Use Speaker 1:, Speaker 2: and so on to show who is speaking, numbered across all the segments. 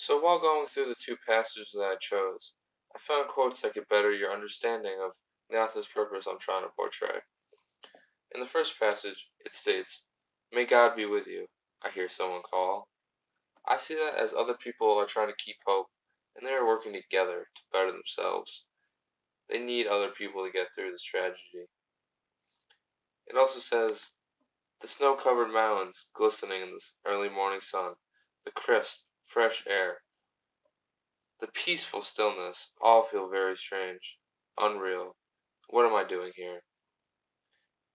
Speaker 1: So while going through the two passages that I chose, I found quotes that could better your understanding of the author's purpose I'm trying to portray. In the first passage, it states, "May God be with you," I hear someone call. I see that as other people are trying to keep hope, and they are working together to better themselves. They need other people to get through this tragedy. It also says, "The snow-covered mountains glistening in the early morning sun, the crisp, fresh air, the peaceful stillness, all feel very strange, unreal. What am I doing here?"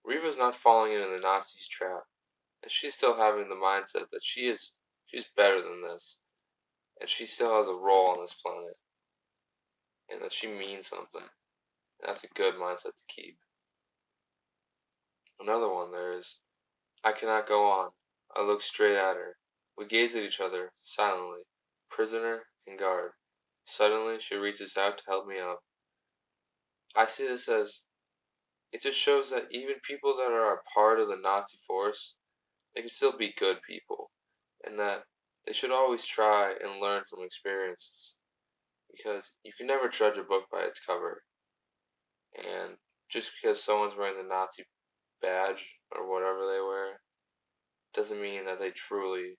Speaker 1: Riva's not falling into the Nazis' trap, and she's still having the mindset that she's better than this, and she still has a role on this planet, and that she means something. And that's a good mindset to keep. Another one there is, "I cannot go on." I look straight at her. We gaze at each other, silently, prisoner and guard. Suddenly, she reaches out to help me up. I see this as, it just shows that even people that are a part of the Nazi force, they can still be good people, and that they should always try and learn from experiences, because you can never judge a book by its cover. And just because someone's wearing the Nazi badge or whatever they wear doesn't mean that they truly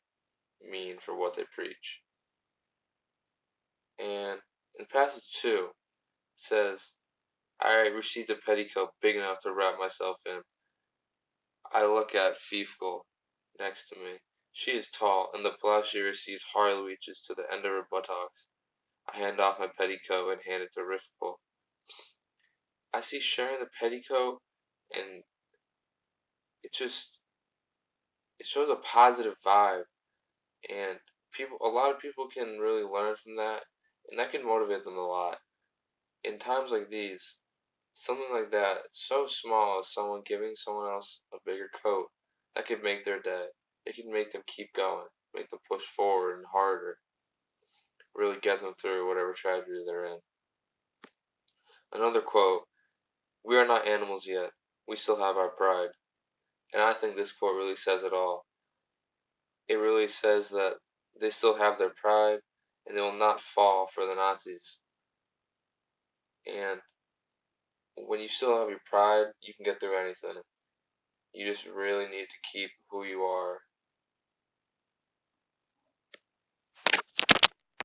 Speaker 1: mean for what they preach. And in passage 2, it says, "I received a petticoat big enough to wrap myself in." I look at Fifkle next to me. She is tall, and the blouse she receives hardly reaches to the end of her buttocks. I hand off my petticoat and hand it to Rifkle. I see sharing the petticoat, and it just it shows a positive vibe, and a lot of people can really learn from that, and that can motivate them a lot. In times like these, something like that, so small as someone giving someone else a bigger coat, that could make their day. It could make them keep going, make them push forward and harder, really get them through whatever tragedy they're in. Another quote, "We are not animals yet. We still have our pride." And I think this quote really says it all. It really says that they still have their pride, and they will not fall for the Nazis. And when you still have your pride, you can get through anything. You just really need to keep who you are